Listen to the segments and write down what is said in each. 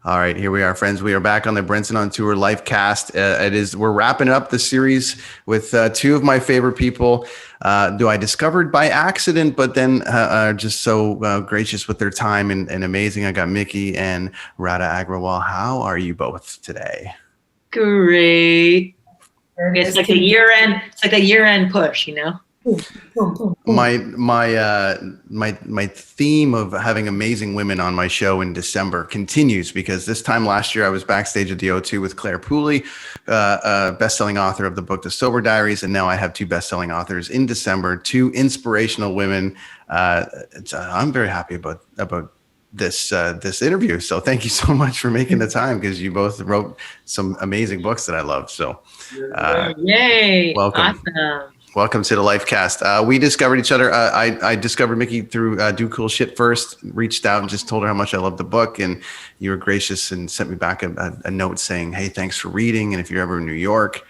All right, here we are, friends. We are back on the Brenton On Tour Livecast. We're wrapping up the series with two of my favorite people who I discovered by accident, but then are just so gracious with their time and amazing. I got Miki and Radha Agrawal. How are you both today? Great. It's like a year-end. It's like a year-end push, you know. My theme of having amazing women on my show in December continues, because this time last year I was backstage at the O2 with Claire Pooley, best-selling author of the book The Sober Diaries, and now I have two best-selling authors in December, two inspirational women. I'm very happy about this interview. So thank you so much for making the time, because you both wrote some amazing books that I love. So yay! Welcome. Awesome. Welcome to the Livecast. We discovered each other. I discovered Miki through Do Cool Shit first, reached out and just told her how much I loved the book. And you were gracious and sent me back a note saying, hey, thanks for reading. And if you're ever in New York,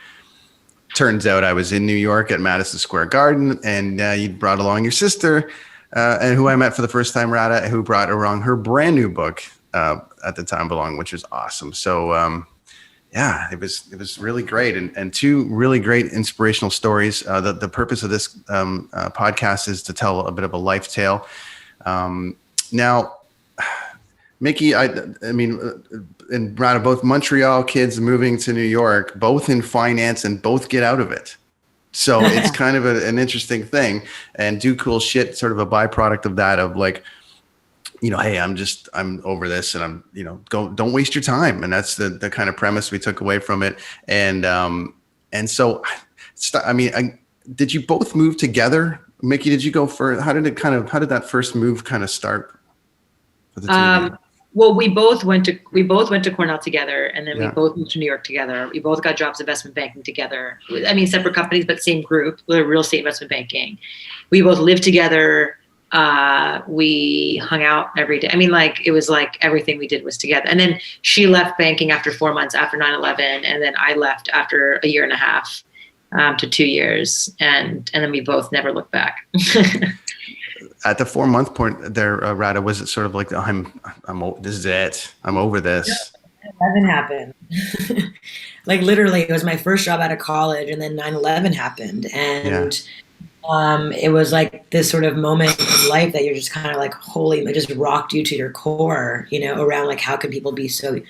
turns out I was in New York at Madison Square Garden, and you brought along your sister, and who I met for the first time, Radha, who brought along her brand new book at the time, Belong, which was awesome. So, yeah, it was really great, and two really great inspirational stories. The purpose of this podcast is to tell a bit of a life tale. Now, Miki, I mean, and Radha, both Montreal kids moving to New York, both in finance, and both get out of it. So it's kind of an interesting thing. And Do Cool Shit, sort of a byproduct of that, of like, you know, hey, I'm over this, and I'm, you know, don't waste your time. And that's the kind of premise we took away from it. And so, I mean, did you both move together? Miki, did you go for, how did that first move kind of start for the two of you? Well, we both went to Cornell together, and then we both moved to New York together. We both got jobs in investment banking together. I mean, separate companies, but same group, real estate investment banking. We both lived together. We hung out every day. I mean, like, it was like everything we did was together. And then she left banking after 4 months after 9/11. And then I left after a year and a half to 2 years. And then we both never looked back. At the 4 month point there, Radha, was it sort of like, this is it, I'm over this? 9/11 happened. Like, literally, it was my first job out of college, and then 9/11 happened. And it was like this sort of moment in life that you're just kind of like, it just rocked you to your core, you know, around like, how can people be so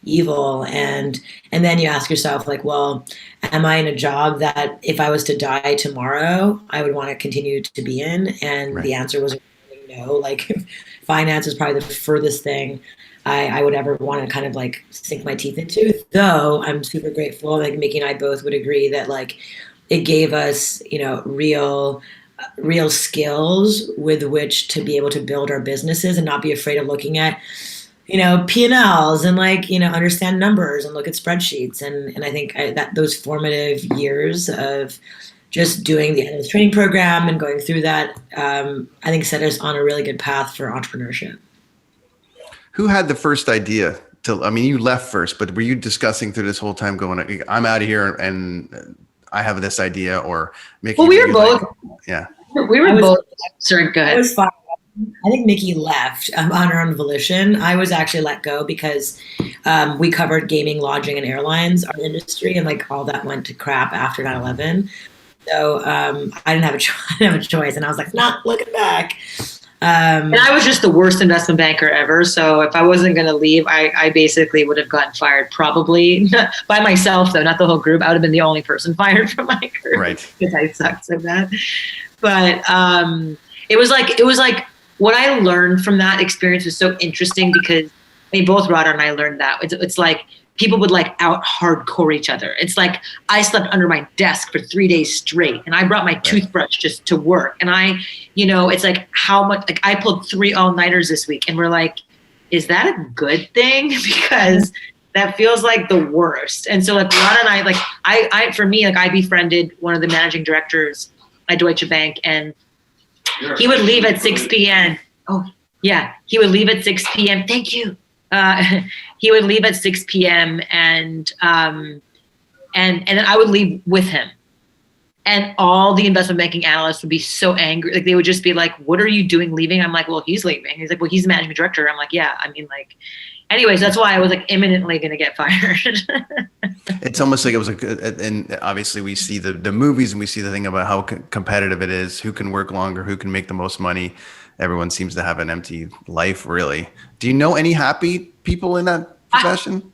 evil? And then you ask yourself, like, well, am I in a job that if I was to die tomorrow, I would want to continue to be in? And the answer was no. Like, finance is probably the furthest thing I would ever want to kind of like sink my teeth into. Though I'm super grateful, like Miki and I both would agree that like it gave us, you know, real skills with which to be able to build our businesses and not be afraid of looking at, you know, P&Ls and like, you know, understand numbers and look at spreadsheets. And I think that those formative years of just doing the analyst training program and going through that, I think set us on a really good path for entrepreneurship. Who had the first idea? I mean, you left first, but were you discussing through this whole time going, I'm out of here and I have this idea, or Miki? Well, we were both. We were both. Sorry, go ahead. It was fine. I think Miki left on her own volition. I was actually let go because we covered gaming, lodging, and airlines, our industry, and like all that went to crap after 9/11. So I didn't have a choice, and I was like, not looking back. And I was just the worst investment banker ever. So if I wasn't going to leave, I basically would have gotten fired, probably by myself, though, not the whole group. I would have been the only person fired from my group, right? Because I sucked so bad. But it was like what I learned from that experience was so interesting, because I mean, both Radha and I learned that it's like people would like out hardcore each other. It's like I slept under my desk for 3 days straight, and I brought my toothbrush just to work. And it's like how much, like I pulled 3 all-nighters this week, and we're like, is that a good thing? Because that feels like the worst. And so like Radha and I, like for me, like I befriended one of the managing directors at Deutsche Bank, and he would leave at 6 p.m. Oh yeah, he would leave at 6 p.m. Thank you. He would leave at 6 p.m. and then I would leave with him, and all the investment banking analysts would be so angry. Like they would just be like, "What are you doing leaving?" I'm like, "Well, he's leaving." He's like, "Well, he's the managing director." I'm like, "Yeah, I mean, like, anyways, that's why I was like imminently going to get fired. It's almost like it was and obviously we see the movies and we see the thing about how competitive it is, who can work longer, who can make the most money. Everyone seems to have an empty life, really. Do you know any happy people in that profession?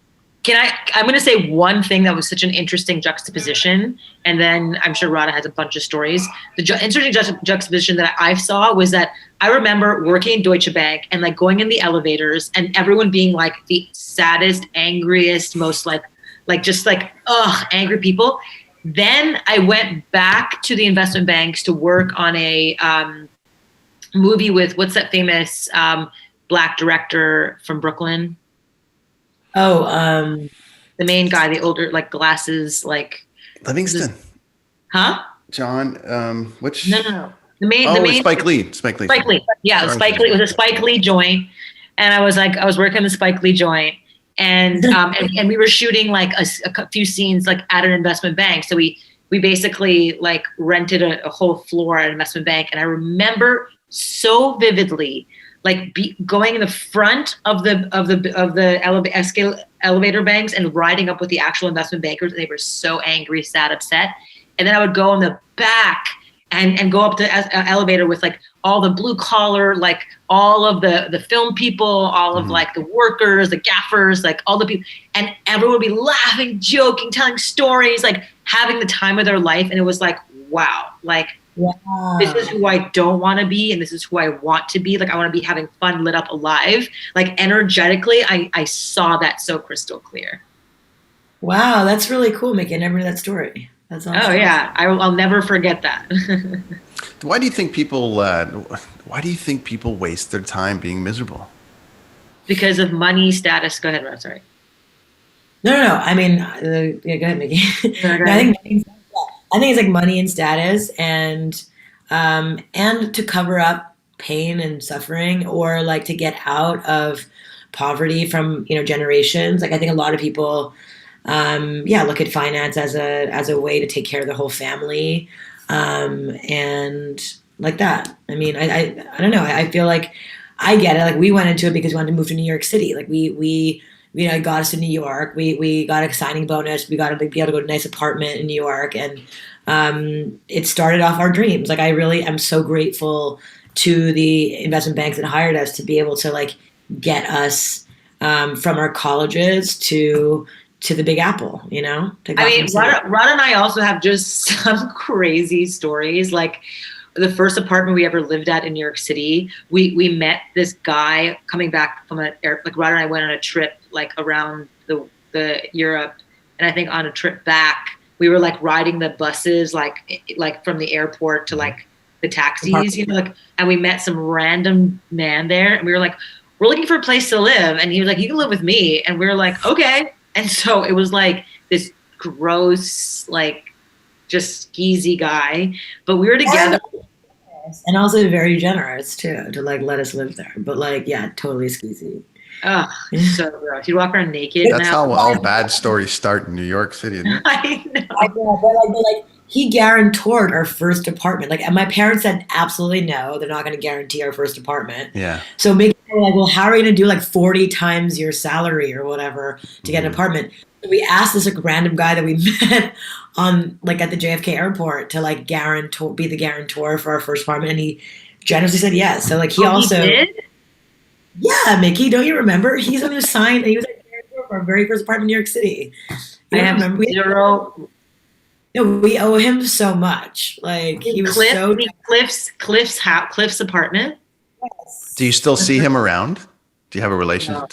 I'm going to say one thing that was such an interesting juxtaposition, and then I'm sure Radha has a bunch of stories. The interesting juxtaposition that I saw was that I remember working in Deutsche Bank and like going in the elevators and everyone being like the saddest, angriest, most angry people. Then I went back to the investment banks to work on a movie with, what's that famous Black director from Brooklyn? Oh, the main guy, the older, like glasses, like Livingston. Huh? John, which? No. The main Spike Lee. Yeah, Spike Lee. It was a Spike Lee joint, and I was working on the Spike Lee joint, and and we were shooting like a few scenes like at an investment bank. So we basically like rented a whole floor at an investment bank, and I remember so vividly like going in the front of the elevator banks and riding up with the actual investment bankers. They were so angry, sad, upset. And then I would go in the back and go up the elevator with like all the blue collar, like all of the film people, all of like the workers, the gaffers, like all the people, and everyone would be laughing, joking, telling stories, like having the time of their life. And it was like, wow, like, wow. This is who I don't want to be, and this is who I want to be. Like, I want to be having fun, lit up, alive. Like, energetically, I saw that so crystal clear. Wow, that's really cool, Miki. I never knew that story. That's awesome. Oh yeah, I'll never forget that. Why do you think people waste their time being miserable? Because of money, status. Go ahead, Rod. Sorry. No. I mean, yeah, go ahead, Miki. I think it's like money and status, and to cover up pain and suffering, or like to get out of poverty from generations. Like I think a lot of people, look at finance as a way to take care of the whole family, and like that. I mean, I don't know. I feel like I get it. Like we went into it because we wanted to move to New York City. Like we it got us to New York. We got a signing bonus. We got to be able to go to a nice apartment in New York, and it started off our dreams. Like I really am so grateful to the investment banks that hired us to be able to like get us from our colleges to the Big Apple. I mean, Rod and I also have just some crazy stories. Like the first apartment we ever lived at in New York City, we met this guy coming back from like Rod and I went on a trip like around the Europe, and I think on a trip back we were like riding the buses like from the airport to like the taxis, and we met some random man there, and we were like, we're looking for a place to live, and he was like, you can live with me, and we were like, okay. And so it was like this gross, like just skeezy guy, but we were together. And also very generous too, to like let us live there. But like, yeah, totally skeezy. Oh, so gross. You walk around naked. That's how all bad stories start in New York City. Isn't it? I know. But like he guaranteed our first apartment. Like, and my parents said absolutely no, they're not going to guarantee our first apartment. Yeah. So Mickey were like, well, how are you going to do like 40 times your salary or whatever to get an apartment? We asked this like random guy that we met on like at the JFK airport to like be the guarantor for our first apartment, and he generously said yes. So like he did? Yeah, Miki, don't you remember? He's the one who signed. He was like guarantor for our very first apartment in New York City. I have zero. No, we owe him so much. Like he was Cliff's apartment. Yes. Do you still see him around? Do you have a relationship?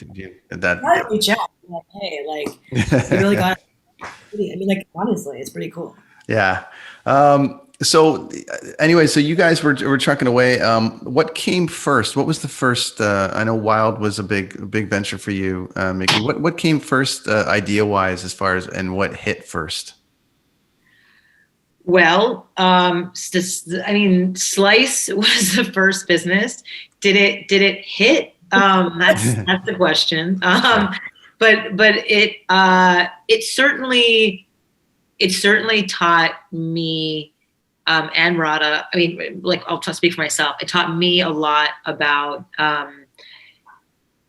I reach out. Like, hey, like you really got it. I mean, like honestly, it's pretty cool. Yeah. So anyway, so you guys were trucking away. What came first? What was the first? I know Wild was a big venture for you, Miki. What came first, idea wise, as far as, and what hit first? Well, I mean, Slice was the first business. Did it hit? That's the question. But it certainly taught me and Radha. I mean, like I'll speak for myself. It taught me a lot about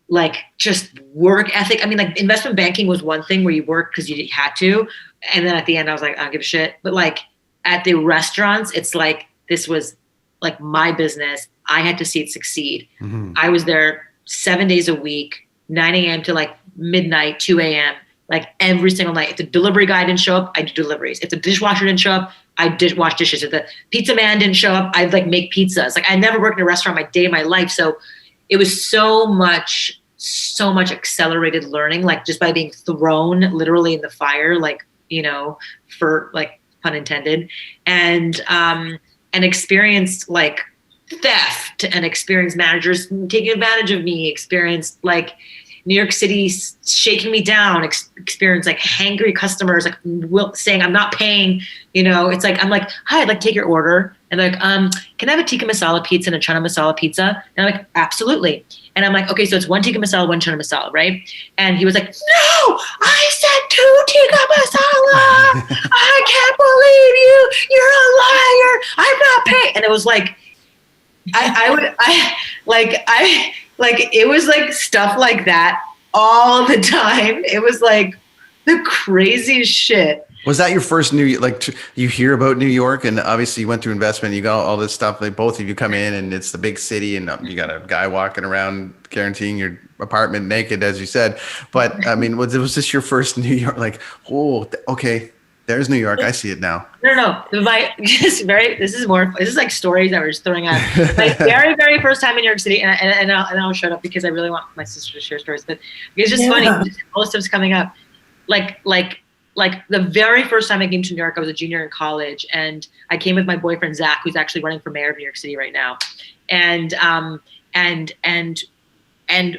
like just work ethic. I mean, like investment banking was one thing where you work because you had to. And then at the end I was like, I don't give a shit. But like at the restaurants, it's like, this was like my business. I had to see it succeed. Mm-hmm. I was there 7 days a week, 9 a.m. to like midnight, 2 a.m., like every single night. If the delivery guy didn't show up, I did deliveries. If the dishwasher didn't show up, I did wash dishes. If the pizza man didn't show up, I'd like make pizzas. Like I never worked in a restaurant my day of my life. So it was so much accelerated learning, like just by being thrown literally in the fire, like, you know, for like pun intended, and experienced like theft, and experienced managers taking advantage of me, experienced like New York City shaking me down, experienced like hangry customers like saying I'm not paying, you know. It's like, I'm like, hi, I'd like to take your order. And they're like, can I have a tikka masala pizza and a chana masala pizza? And I'm like, absolutely. And I'm like, okay, so it's one tikka masala, one chana masala, right? And he was like, no, I said 2 tikka masala. I can't believe you're a liar. I'm not paying. And it was like, it was like stuff like that all the time. It was like the craziest shit. Was that your first you hear about New York, and obviously you went through investment, you got all this stuff, like both of you come in and it's the big city, and you got a guy walking around guaranteeing your apartment naked, as you said. But I mean, was this your first New York? Like, oh, okay, there's New York. I see it now. No. This is like stories that we're just throwing out. My very, very first time in New York City, and I'll shut up because I really want my sister to share stories, but it's just funny. All this stuff's coming up. Like the very first time I came to New York, I was a junior in college, and I came with my boyfriend Zach, who's actually running for mayor of New York City right now, and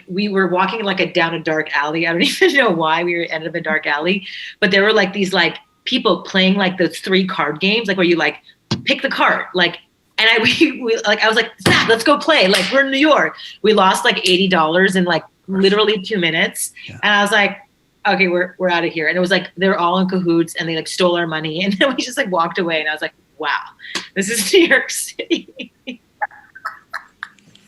we were walking like down a dark alley. I don't even know why we ended up in a dark alley, but there were like these like people playing like those 3 card games, like where you like pick the card, like. And I was like, Zach, let's go play. Like, we're in New York. We lost like $80 in like literally 2 minutes, and I was like, okay, we're out of here. And it was like, they were all in cahoots, and they like stole our money, and then we just like walked away. And I was like, wow, this is New York City.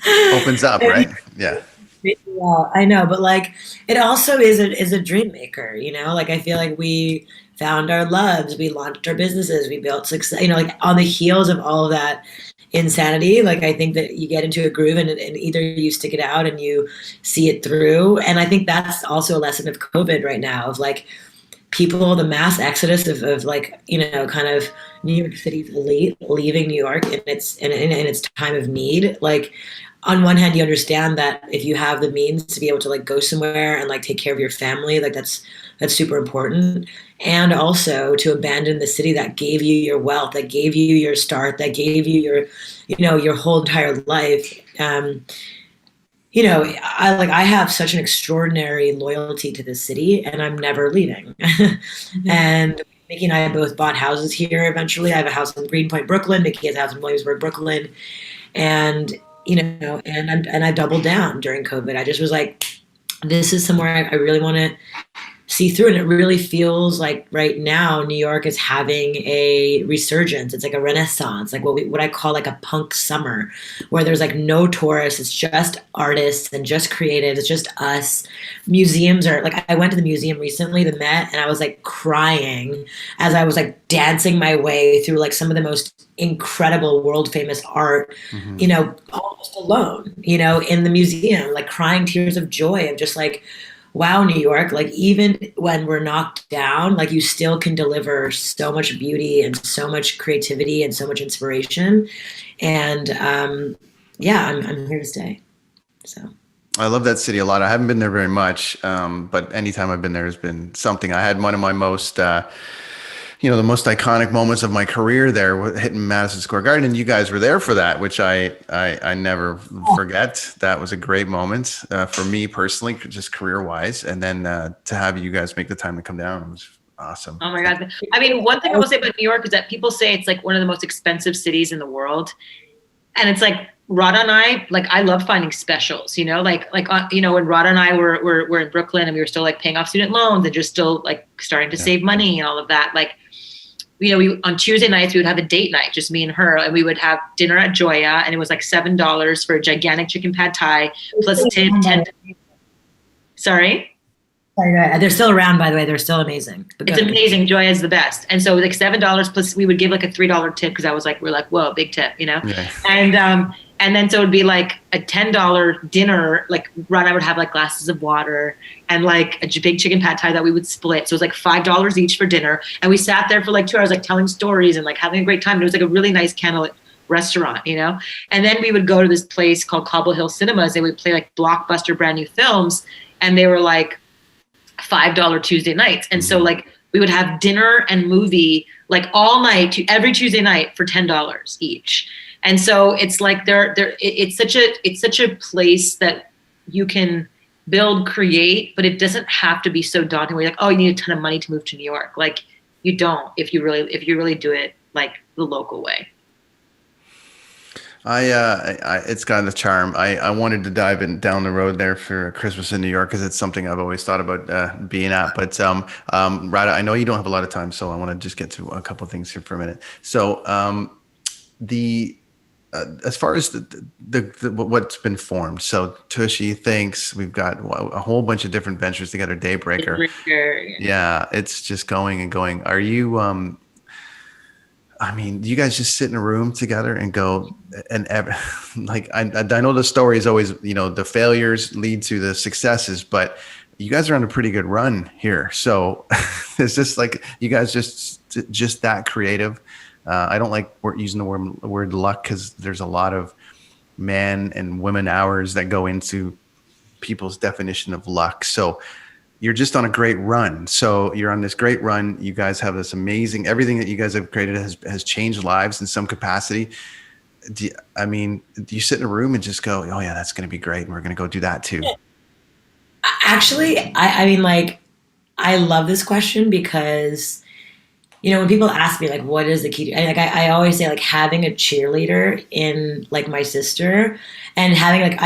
Opens up, right? Yeah. Yeah, I know, but like, it also is a dream maker, you know. Like, I feel like we found our loves, we launched our businesses, we built success, you know, like on the heels of all of that insanity. Like, I think that you get into a groove, and either you stick it out and you see it through. And I think that's also a lesson of COVID right now, of like people, the mass exodus of like, you know, kind of New York City's elite leaving New York in its time of need. Like, on one hand, you understand that if you have the means to be able to like go somewhere and like take care of your family, like that's super important. And also to abandon the city that gave you your wealth, that gave you your start, that gave you your, you know, your whole entire life. You know, I have such an extraordinary loyalty to this city, and I'm never leaving. And Miki and I both bought houses here eventually. I have a house in Greenpoint, Brooklyn. Miki has a house in Williamsburg, Brooklyn. And, you know, and I doubled down during COVID. I just was like, this is somewhere I really want to see through. And it really feels like right now New York is having a resurgence. It's like a renaissance, like what I call like a punk summer, where there's like no tourists. It's just artists and just creatives. It's just us. Museums are like, I went to the museum recently, the Met, and I was like crying as I was like dancing my way through like some of the most incredible world famous art, you know, almost alone, you know, in the museum, like crying tears of joy of just like, wow, New York, like even when we're knocked down, like you still can deliver so much beauty and so much creativity and so much inspiration. And yeah, I'm here to stay. So I love that city a lot. I haven't been there very much, but anytime I've been there has been something. I had one of my most, the most iconic moments of my career there, hitting Madison Square Garden, and you guys were there for that, which I never forget. That was a great moment for me personally, just career-wise, and then to have you guys make the time to come down, it was awesome. Oh my God. I mean, one thing I will say about New York is that people say it's like one of the most expensive cities in the world. And it's like, Radha and I, like, I love finding specials, you know, like, you know, when Radha and I were in Brooklyn and we were still like paying off student loans and just still like starting to save money and all of that. Like, you know, on Tuesday nights, we would have a date night, just me and her, and we would have dinner at Joya, and it was like $7 for a gigantic chicken pad thai plus 10. Sorry. Sorry, they're still around, by the way. They're still amazing. It's amazing. Joya is the best. And so like $7 plus we would give like a $3 tip because I was like, we're like, whoa, big tip, you know? Yeah. And then so it would be like a $10 dinner, like Ron and I would have like glasses of water and like a big chicken pad thai that we would split. So it was like $5 each for dinner. And we sat there for like 2 hours, like telling stories and like having a great time. And it was like a really nice candlelit restaurant, you know? And then we would go to this place called Cobble Hill Cinemas. They would play like blockbuster brand new films. And they were like $5 Tuesday nights. And so like we would have dinner and movie like all night, every Tuesday night for $10 each. And so it's like it's such a place that you can build, create, but it doesn't have to be so daunting where you're like, oh, you need a ton of money to move to New York. Like you don't, if you really do it like the local way. It's got a charm. I wanted to dive in down the road there for Christmas in New York because it's something I've always thought about being at. But Radha, I know you don't have a lot of time, so I want to just get to a couple of things here for a minute. So as far as the what's been formed, so Tushy, Thinx, we've got a whole bunch of different ventures together. Daybreaker, yeah, it's just going and going. Are you? I mean, do you guys just sit in a room together and go and like I know the story is always, you know, the failures lead to the successes, but you guys are on a pretty good run here. So it's just like you guys just that creative. I don't like using the word luck because there's a lot of man and women hours that go into people's definition of luck. So you're just on a great run. So you're on this great run. You guys have this amazing, everything that you guys have created has changed lives in some capacity. Do you sit in a room and just go, oh yeah, that's going to be great. And we're going to go do that too. Actually, I mean, like, I love this question because, you know, when people ask me like, what is the key? I always say like having a cheerleader in like my sister and having like,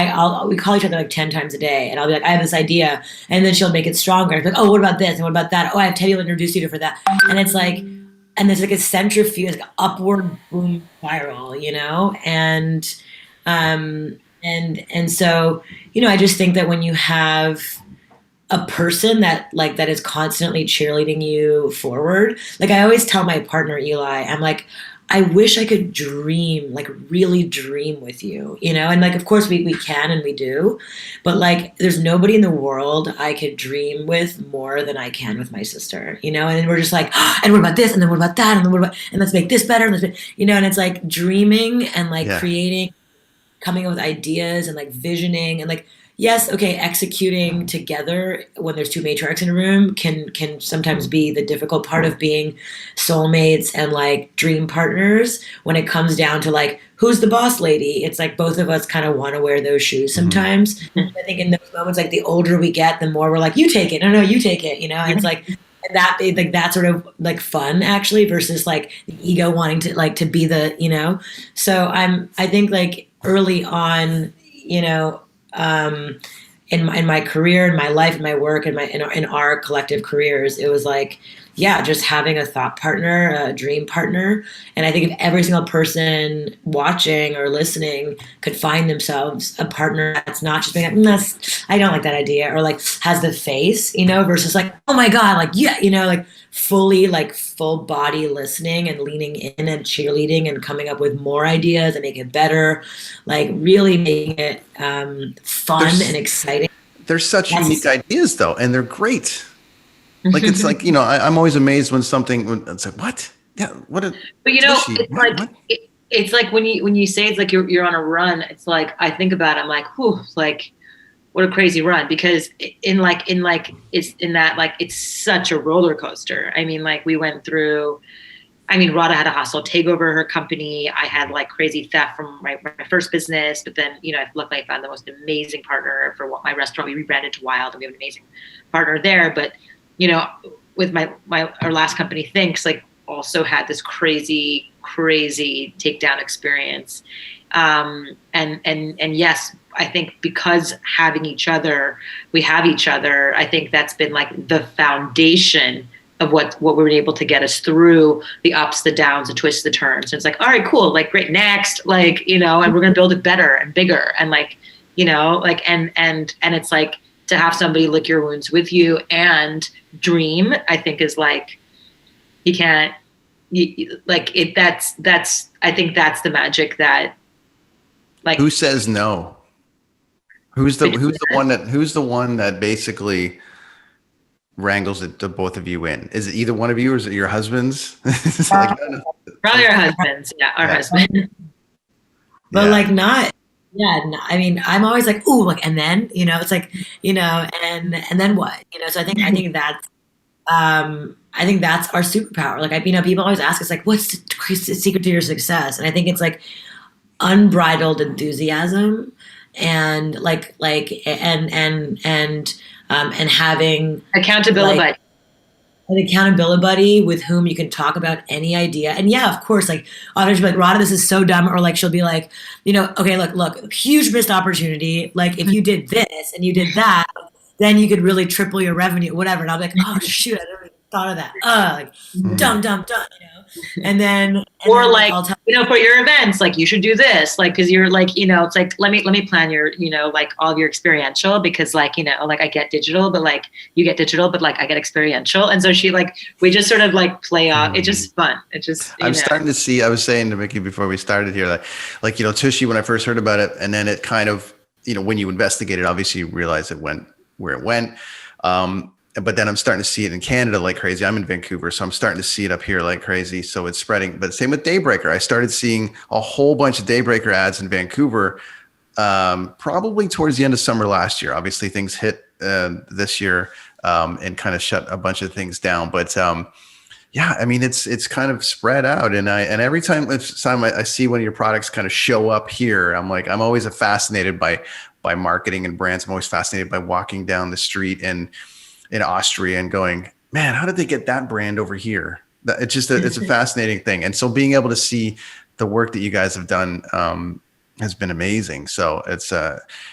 we call each other like 10 times a day and I'll be like, I have this idea and then she'll make it stronger. Like, oh, what about this? And what about that? Oh, I have Teddy will introduce you to for that. And it's like, and there's like a centrifuge, like upward boom spiral, you know? And so, you know, I just think that when you have a person that is constantly cheerleading you forward. Like I always tell my partner, Eli, I'm like, I wish I could dream, like really dream with you, you know? And like, of course we can and we do, but like there's nobody in the world I could dream with more than I can with my sister, you know? And then we're just like, oh, and what about this? And then what about that? And then what about, and let's make this better. You know, and it's like dreaming and like creating, coming up with ideas and like visioning and like, yes, okay, executing together when there's two matriarchs in a room can sometimes be the difficult part of being soulmates and like dream partners. When it comes down to like, who's the boss lady? It's like both of us kind of want to wear those shoes sometimes. Mm-hmm. I think in those moments, like the older we get, the more we're like, you take it. No, you take it. You know, and it's like, and that sort of like fun actually versus like the ego wanting to like to be the, you know. So I think like early on, you know, in my career, in my life, in my work, in our collective careers, it was like, yeah, just having a thought partner, a dream partner. And I think if every single person watching or listening could find themselves a partner that's not just being like, I don't like that idea, or like has the face, you know, versus like, oh my God, like, yeah, you know, like fully like full body listening and leaning in and cheerleading and coming up with more ideas and making it better, like really making it fun and exciting. There's such unique ideas though, and they're great. Like it's like, you know, I'm always amazed when it's like, what? Yeah, what? But you know, it's like when you say it's like you're on a run. It's like I think about it, I'm like, whew, like what a crazy run, because it's such a roller coaster. I mean, like we went through. I mean, Radha had a hostile takeover her company. I had like crazy theft from my first business, but then, you know, luckily I found the most amazing partner for my restaurant. We rebranded to Wild, and we have an amazing partner there. But you know, with our last company, Thinx, like also had this crazy takedown experience. And yes, I think because we have each other, I think that's been like the foundation of what we were able to get us through the ups, the downs, the twists, the turns. And it's like, all right, cool. Like great. Next, like, you know, and we're going to build it better and bigger. And like, you know, like, and it's like, to have somebody lick your wounds with you and dream, I think is like, you can't, like it, I think that's the magic that, like, who says no? Who's the one that basically wrangles it to both of you in? Is it either one of you, or is it your husbands? It's like, no. Probably our husbands. Yeah, our husband. But like not, I mean, I'm always like, ooh, like, and then, it's like, and then what, so I think that's, I think that's our superpower. Like, people always ask us like, what's the secret to your success? And I think it's like unbridled enthusiasm and and having accountability. Like, an accountability buddy with whom you can talk about any idea. And yeah, of course, like often she'll be like, Radha, this is so dumb. Or like, she'll be like, okay, look, huge missed opportunity. Like if you did this and you did that, then you could really triple your revenue, whatever. And I'll be like, oh shoot, I never even thought of that. Like dumb, And then, or then, like, for for your events, like you should do this, like, cause you're like, it's like, let me plan your, like all of your experiential, because like, like I get digital, but like you get digital, but like I get experiential. And so we just sort of like play off. It's just fun. It just, I'm starting to see, I was saying to Miki before we started here, like, Tushy, when I first heard about it, and then it kind of, when you investigate it, obviously you realize it went where it went. But then I'm starting to see it in Canada like crazy. I'm in Vancouver, so I'm starting to see it up here like crazy. So it's spreading. But same with Daybreaker. I started seeing a whole bunch of Daybreaker ads in Vancouver, probably towards the end of summer last year. Obviously, things hit this year and kind of shut a bunch of things down. But yeah, I mean, it's kind of spread out. And every time I see one of your products kind of show up here, I'm always fascinated by marketing and brands. I'm always fascinated by walking down the street in Austria and going, man, how did they get that brand over here? It's just it's a fascinating thing. And so being able to see the work that you guys have done has been amazing. So it's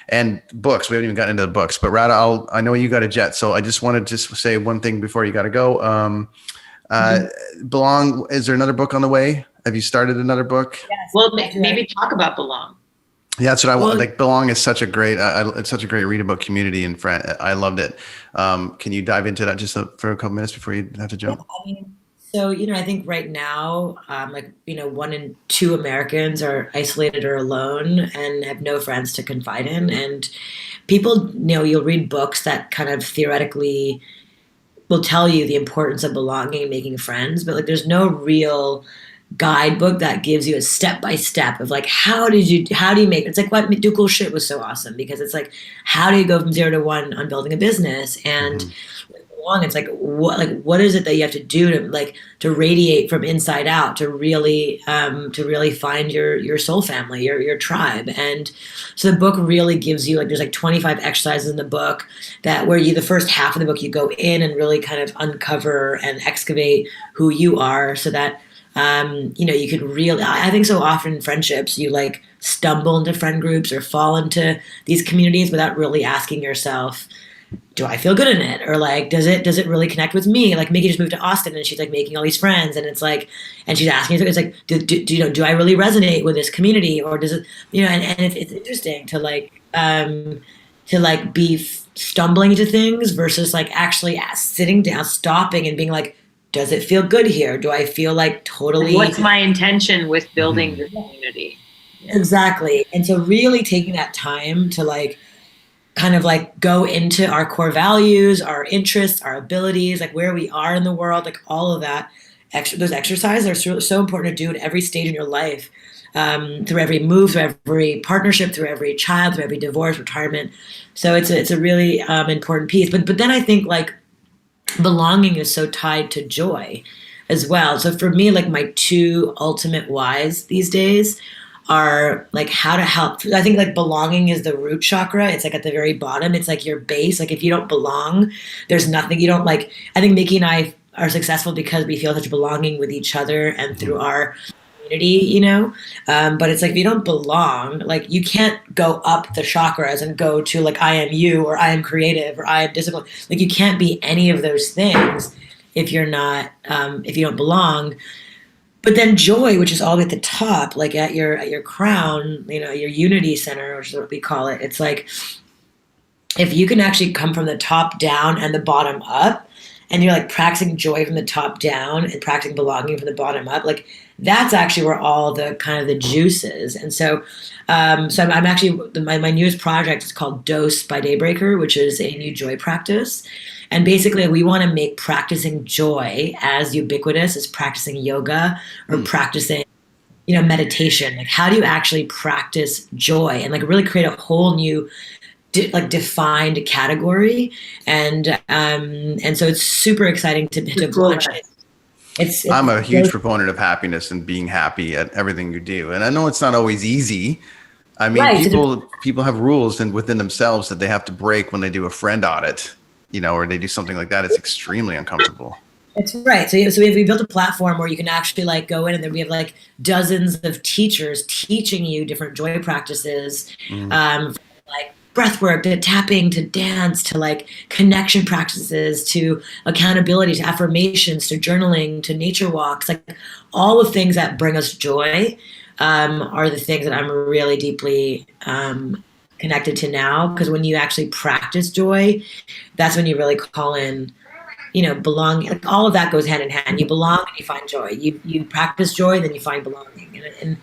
and books. We haven't even gotten into the books, but Radha, I know you got a jet, so I just wanted to say one thing before you got to go. Belong. Is there another book on the way? Have you started another book? Yes. Well, maybe talk about Belong. Yeah, that's what I want. Like, Belong is such a great, it's such a great readable community, and I loved it. Can you dive into that just for a couple minutes before you have to jump? I mean, so, I think right now, 1 in 2 Americans are isolated or alone and have no friends to confide in. And people, you'll read books that kind of theoretically will tell you the importance of belonging and making friends, but like, there's no real guidebook that gives you a step-by-step of like, how do you make, it's like what Do Cool Shit was so awesome, because it's like, how do you go from 0 to 1 on building a business? And Belong, it's like, what is it that you have to do to radiate from inside out, to really find your soul family, your tribe. And so the book really gives you there's 25 exercises in the book where the first half of the book, you go in and really kind of uncover and excavate who you are, so that you could really, I think so often in friendships, you stumble into friend groups or fall into these communities without really asking yourself, do I feel good in it? Or does it really connect with me? Like Miki just moved to Austin and she's making all these friends, and it's and she's asking, it's do I really resonate with this community? Or does it, and it's interesting to be stumbling into things versus actually sitting down, stopping and being does it feel good here? Do I feel totally... What's my intention with building this community? Exactly. And so really taking that time to kind of go into our core values, our interests, our abilities, where we are in the world, all of that. Those exercises are so important to do at every stage in your life, through every move, through every partnership, through every child, through every divorce, retirement. So it's a really important piece. But then I think belonging is so tied to joy as well. So for me, my 2 ultimate whys these days are how to help. I think belonging is the root chakra. It's at the very bottom. It's your base. If you don't belong, there's nothing. You don't I think Miki and I are successful because we feel such belonging with each other and through our community, but it's if you don't belong, you can't go up the chakras and go to I am you, or I am creative, or I am disciplined. You can't be any of those things if you're not, if you don't belong. But then joy, which is all at the top, at your crown, your unity center, which is what we call it. It's if you can actually come from the top down and the bottom up, and you're like practicing joy from the top down and practicing belonging from the bottom up, like that's actually where all the kind of the juice is. And so, I'm actually, my newest project is called Dose by Daybreaker, which is a new joy practice. And basically we want to make practicing joy as ubiquitous as practicing yoga or practicing, meditation. Like, how do you actually practice joy and like really create a whole new defined category, and so it's super exciting to launch it. I'm a huge proponent of happiness and being happy at everything you do, and I know it's not always easy. I mean, right. people have rules and within themselves that they have to break when they do a friend audit, or they do something like that. It's extremely uncomfortable. That's right. So we built a platform where you can actually like go in, and then we have like dozens of teachers teaching you different joy practices, like breath work, to tapping, to dance, to like connection practices, to accountability, to affirmations, to journaling, to nature walks, like all the things that bring us joy are the things that I'm really deeply connected to now. Because when you actually practice joy, that's when you really call in, belonging. Like all of that goes hand in hand. You belong and you find joy. You practice joy, then you find belonging. And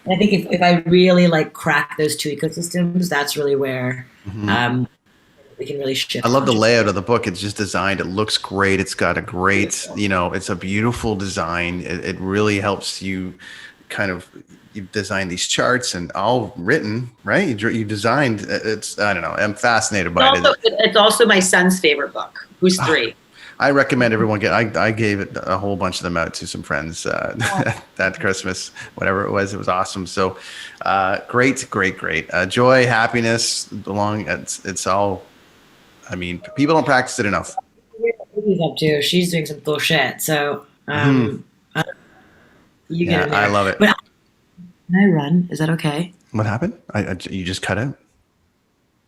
I think if I really like crack those two ecosystems, that's really where we can really shift. I love the layout of the book. It's just designed. It looks great. It's got a great, it's a beautiful design. It really helps you you've designed these charts and all written, right? You designed, I don't know. I'm fascinated by it. It's also my son's favorite book, who's 3. I recommend everyone I gave it a whole bunch of them out to some friends that Christmas, whatever it was. It was awesome. So great. Joy, happiness, belonging. It's all, I mean, people don't practice it enough. She's doing some bullshit. So you get in there. I love it. But can I run? Is that okay? What happened? You just cut out.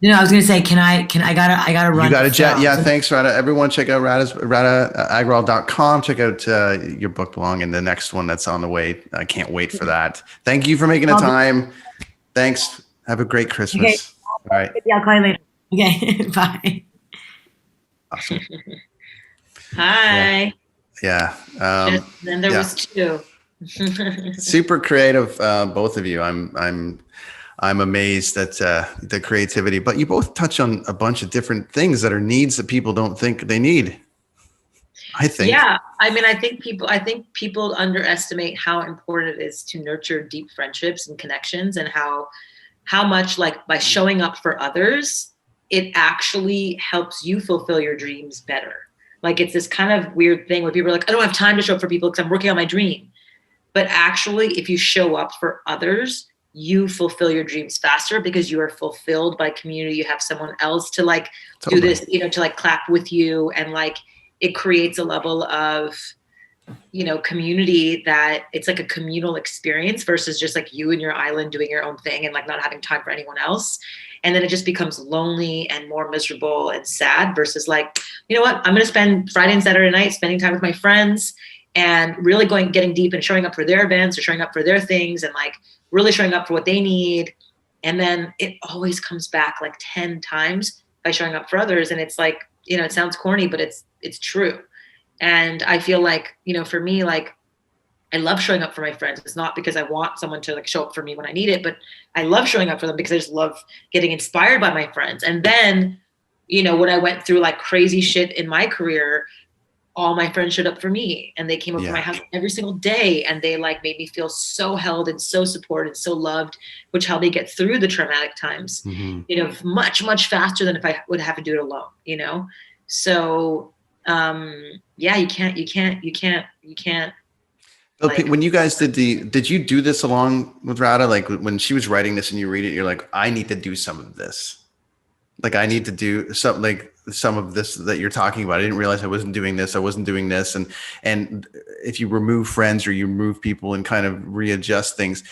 No, I was going to say, I gotta run. You got a jet. Yeah. Thanks, Radha. Everyone check out radhaagrawal.com. Check out your book Belong and the next one that's on the way. I can't wait for that. Thank you for making the time. Thanks. Have a great Christmas. Okay. All right. Yeah, I'll call you later. Okay. Bye. Awesome. Hi. Yeah. Then there was 2. Super creative, both of you. I'm amazed at the creativity, but you both touch on a bunch of different things that are needs that people don't think they need. I think. Yeah. I mean, I think people underestimate how important it is to nurture deep friendships and connections, and how much, like, by showing up for others, it actually helps you fulfill your dreams better. Like, it's this kind of weird thing where people are like, I don't have time to show up for people because I'm working on my dream. But actually, if you show up for others, you fulfill your dreams faster because you are fulfilled by community. You have someone else to like do this, to like clap with you. And like, it creates a level of, community that it's like a communal experience versus just like you and your island doing your own thing and like not having time for anyone else. And then it just becomes lonely and more miserable and sad versus like, you know what, I'm going to spend Friday and Saturday night spending time with my friends and really getting deep and showing up for their events or showing up for their things and like really showing up for what they need. And then it always comes back like 10 times by showing up for others. And it's like, it sounds corny, but it's true. And I feel like, for me, like, I love showing up for my friends. It's not because I want someone to like show up for me when I need it, but I love showing up for them because I just love getting inspired by my friends. And then, when I went through like crazy shit in my career, all my friends showed up for me and they came up to my house every single day, and they like made me feel so held and so supported, so loved, which helped me get through the traumatic times, much, much faster than if I would have to do it alone, So, you can't. Like, when you guys did you do this along with Radha? Like when she was writing this and you read it, you're like, I need to do some of this. Like I need to do something like some of this that you're talking about. I didn't realize I wasn't doing this. And if you remove friends or you remove people and kind of readjust things,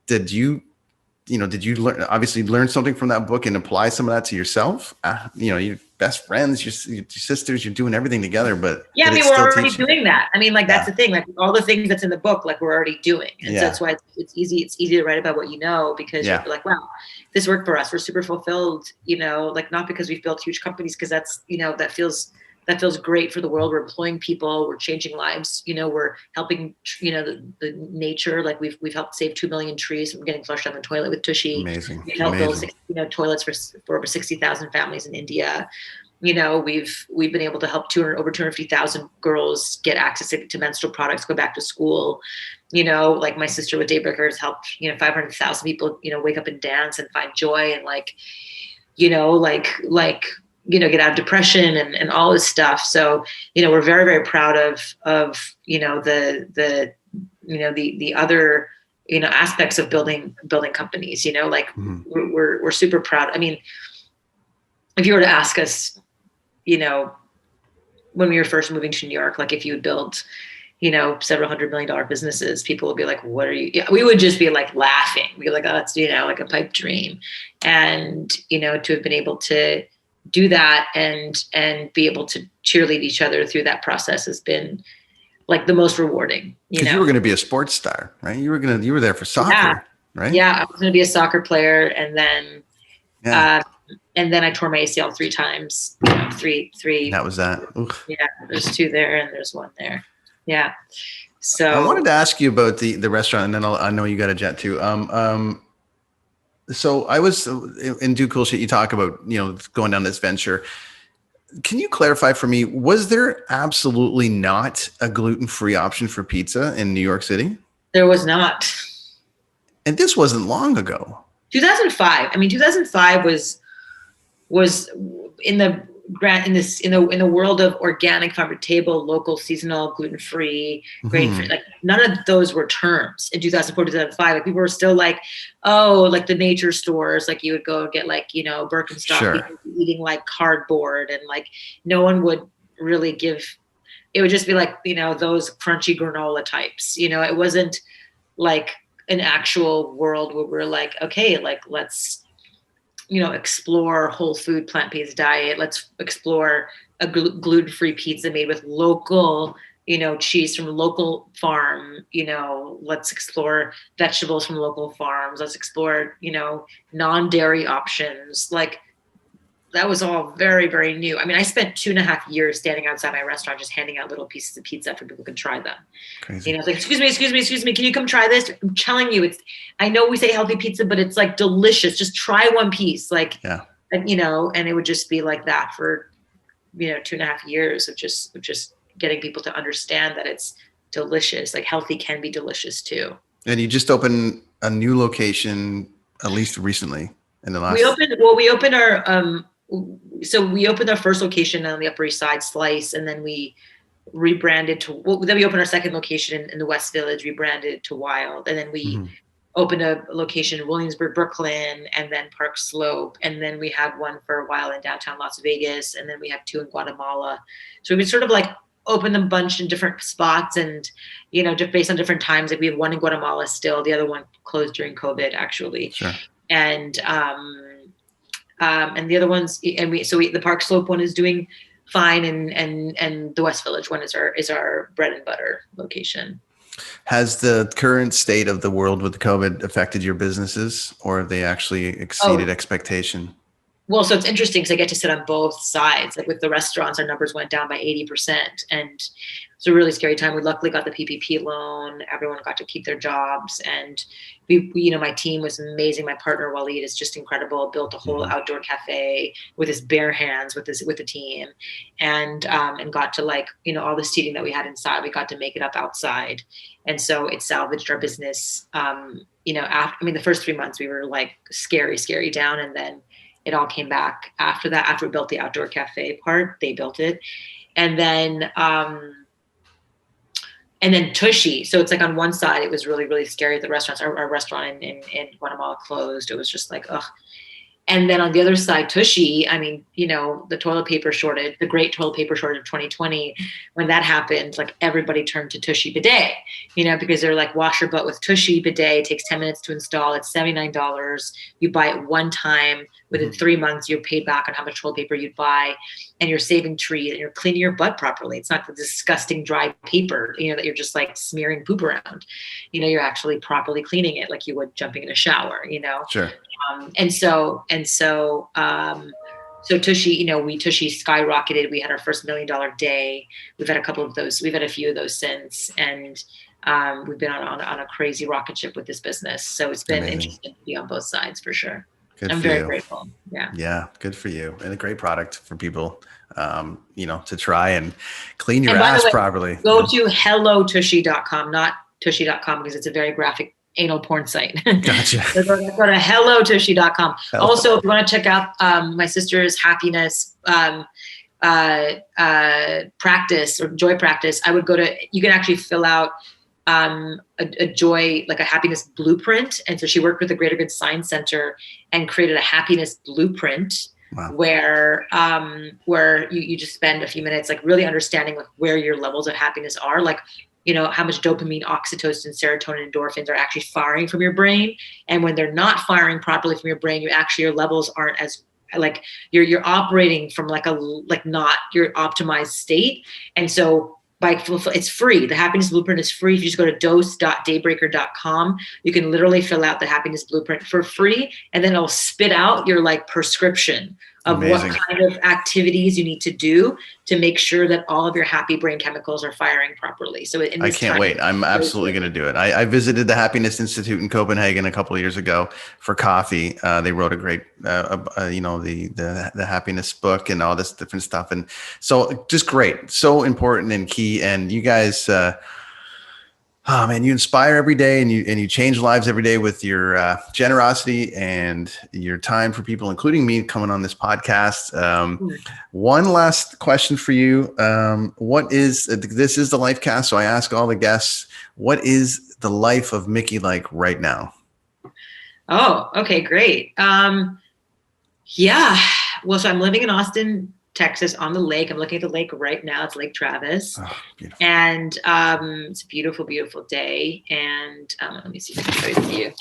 did you did you learn something from that book and apply some of that to yourself? Your best friends, your sisters, you're doing everything together, but yeah, I mean, we're already doing that. I mean, like, that's the thing, like all the things that's in the book, like we're already doing. And so that's why it's easy to write about what you know, because you're like, wow, this worked for us. We're super fulfilled, like not because we've built huge companies, because that's, that feels great for the world. We're employing people, we're changing lives, we're helping, the nature. Like we've helped save 2 million trees from getting flushed down the toilet with Tushy. Amazing. We've helped build, toilets for over 60,000 families in India. We've been able to help over 250,000 girls get access to menstrual products, go back to school. Like my sister with Daybreaker has helped, 500,000 people, wake up and dance and find joy and get out of depression and all this stuff. So, we're very, very proud of the other, aspects of building companies, we're super proud. I mean, if you were to ask us, when we were first moving to New York, like if you would build, several $100 million businesses, people would be like, what are you? Yeah, we would just be like laughing. We'd be like, oh, it's, like a pipe dream. And, to have been able to do that and be able to cheerlead each other through that process has been like the most rewarding. Because you were going to be a sports star, right? You were there for soccer, right? Yeah, I was going to be a soccer player, and then I tore my ACL 3 times. Three. That was that. Oof. Yeah, there's 2 there and there's 1 there. Yeah. So I wanted to ask you about the restaurant, and then I know you got a jet too. So I was in Do Cool Shit. You talk about, going down this venture. Can you clarify for me, was there absolutely not a gluten-free option for pizza in New York City? There was not. And this wasn't long ago. 2005. I mean, 2005 was in the world of organic, farm to table, local, seasonal, gluten-free, grain-free. Like none of those were terms in 2004, 2005. Like people were still like, oh, like the nature stores, like you would go get like, Birkenstock, eating like cardboard, and like no one would really give. It would just be like, those crunchy granola types. It wasn't like an actual world where we're like, okay, like let's explore whole food, plant-based diet. Let's explore a gluten-free pizza made with local, cheese from a local farm. Let's explore vegetables from local farms. Let's explore, non-dairy options. Like that was all very, very new. I mean, I spent 2.5 years standing outside my restaurant, just handing out little pieces of pizza for people to try them. Crazy. It's like, excuse me. Can you come try this? I'm telling you, I know we say healthy pizza, but it's like delicious. Just try one piece. Like, and it would just be like that for, 2.5 years of just getting people to understand that it's delicious. Like healthy can be delicious too. And you just opened a new location, at least recently in the last. We opened our first location on the Upper East Side, Slice, and then we rebranded then we opened our second location in the West Village, rebranded to Wild, and then we opened a location in Williamsburg, Brooklyn, and then Park Slope, and then we had one for a while in downtown Las Vegas, and then we have 2 in Guatemala. So we sort of like opened a bunch in different spots, and just based on different times. Like we have one in Guatemala still, the other one closed during COVID actually. Sure. And the other ones, the Park Slope one is doing fine, and the West Village one is our bread and butter location. Has the current state of the world with COVID affected your businesses, or have they actually exceeded expectation? Well, so it's interesting because I get to sit on both sides. Like with the restaurants, our numbers went down by 80%, and it's a really scary time. We luckily got the PPP loan. Everyone got to keep their jobs, and we my team was amazing. My partner Waleed is just incredible. Built a whole outdoor cafe with his bare hands with the team, and got to all the seating that we had inside, we got to make it up outside, and so it salvaged our business. The first 3 months we were like scary down, and then it all came back after that. After we built the outdoor cafe part, they built it. And then Tushy. So it's like on one side, it was really, really scary. The restaurants, our restaurant in Guatemala closed. It was just like, ugh. And then on the other side, Tushy, I mean, the toilet paper shortage, the great toilet paper shortage of 2020, when that happened, like everybody turned to Tushy bidet, because they're like, wash your butt with Tushy bidet. It takes 10 minutes to install. It's $79. You buy it one time. Within 3 months, you're paid back on how much toilet paper you'd buy, and you're saving trees, and you're cleaning your butt properly. It's not the disgusting dry paper, that you're just like smearing poop around. You're actually properly cleaning it like you would jumping in a shower, Sure. So Tushy, Tushy skyrocketed. We had our first $1 million day. We've had a couple of those. We've had a few of those since, and we've been on a crazy rocket ship with this business. So it's been interesting to be on both sides for sure. I'm very grateful. Yeah. Yeah. Good for you. And a great product for people, to try and clean your ass properly. Go to hellotushy.com, not tushy.com, because it's a very graphic anal porn site. Gotcha. So go to hellotushy.com. Also, if you want to check out my sister's happiness practice or joy practice, I would you can actually fill out a joy, like a happiness blueprint. And so she worked with the Greater Good Science Center and created a happiness blueprint. Wow. where you just spend a few minutes like really understanding like where your levels of happiness are, like how much dopamine, oxytocin, serotonin, endorphins are actually firing from your brain. And when they're not firing properly from your brain, your levels aren't as like you're operating from not your optimized state. And so it's free. The happiness blueprint is free. If you just go to dose.daybreaker.com, you can literally fill out the happiness blueprint for free. And then it'll spit out your prescription of Amazing. What kind of activities you need to do to make sure that all of your happy brain chemicals are firing properly. So I can't wait. I'm absolutely going to do it. I visited the Happiness Institute in Copenhagen a couple of years ago for coffee. They wrote a great, the happiness book and all this different stuff. And so just great, so important and key. And you guys, oh man, you inspire every day, and you change lives every day with your generosity and your time for people, including me, coming on this podcast. One last question for you: this is the Life Cast, so I ask all the guests, what is the life of Miki like right now? Oh, okay, great. Yeah, well, so I'm living in Austin, Texas, on the lake. I'm looking at the lake right now. It's Lake Travis. Oh, and it's a beautiful, beautiful day. And let me see if I can show it to you.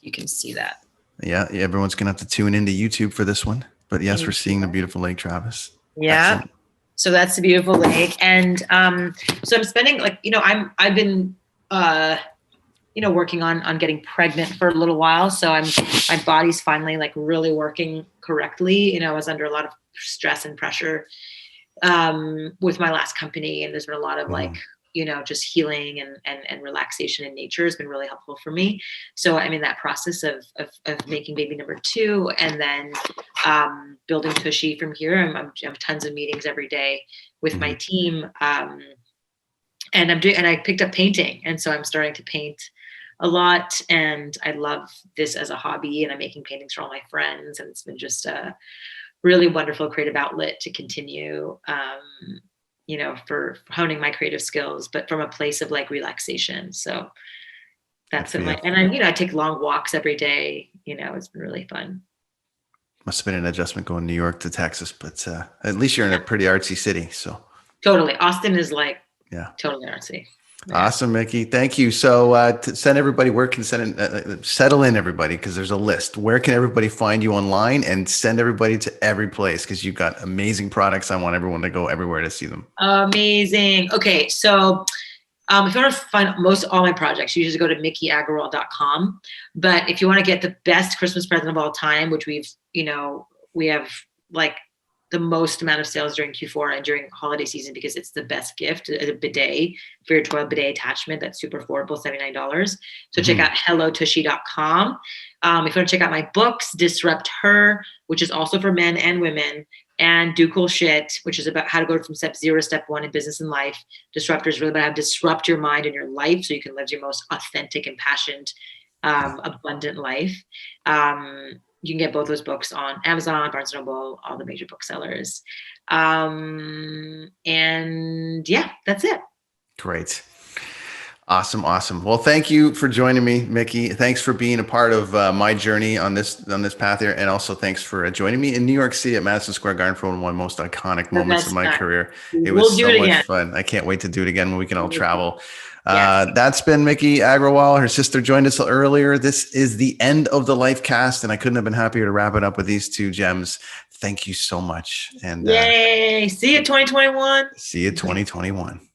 You can see that. Yeah, everyone's going to have to tune into YouTube for this one. But yes, we're seeing the beautiful Lake Travis. Yeah. Excellent. So that's the beautiful lake. And so I'm spending I've been working on getting pregnant for a little while. So my body's finally really working correctly. I was under a lot of stress and pressure with my last company, and there's been a lot of just healing and relaxation in nature has been really helpful for me. So I'm in that process of making baby number 2, and then building Tushy from here. I'm tons of meetings every day with my team, and I picked up painting, and so I'm starting to paint a lot, and I love this as a hobby, and I'm making paintings for all my friends, and it's been just a really wonderful creative outlet to continue, for honing my creative skills, but from a place of relaxation. So that's it. And I take long walks every day. It's been really fun. Must have been an adjustment going New York to Texas, but at least you're in a pretty artsy city. So totally. Austin is totally artsy. Yeah. Awesome, Miki. Thank you. So to send everybody, where can settle in everybody, because there's a list. Where can everybody find you online, and send everybody to every place, because you've got amazing products. I want everyone to go everywhere to see them. Amazing. Okay. So if you want to find all my projects, you just go to mikiagrawal.com. But if you want to get the best Christmas present of all time, which we have the most amount of sales during Q4 and during holiday season, because it's the best gift, a bidet for your toilet bidet attachment. That's super affordable, $79. So check out hellotushy.com. If you want to check out my books, Disrupt Her, which is also for men and women, and Do Cool Shit, which is about how to go from step 0 to step 1 in business and life. Disruptor is really about how to disrupt your mind and your life so you can live your most authentic and passionate, abundant life. You can get both those books on Amazon, Barnes & Noble, all the major booksellers. And yeah, that's it. Great. Awesome. Well, thank you for joining me, Miki. Thanks for being a part of my journey on this path here, and also thanks for joining me in New York City at Madison Square Garden for one of the most iconic moments of my career. It was so much fun. I can't wait to do it again when we can all travel. That's been Miki Agrawal. Her sister joined us earlier. This is the end of the Life Cast, and I couldn't have been happier to wrap it up with these two gems. Thank you so much. And yay! See you 2021. See you 2021.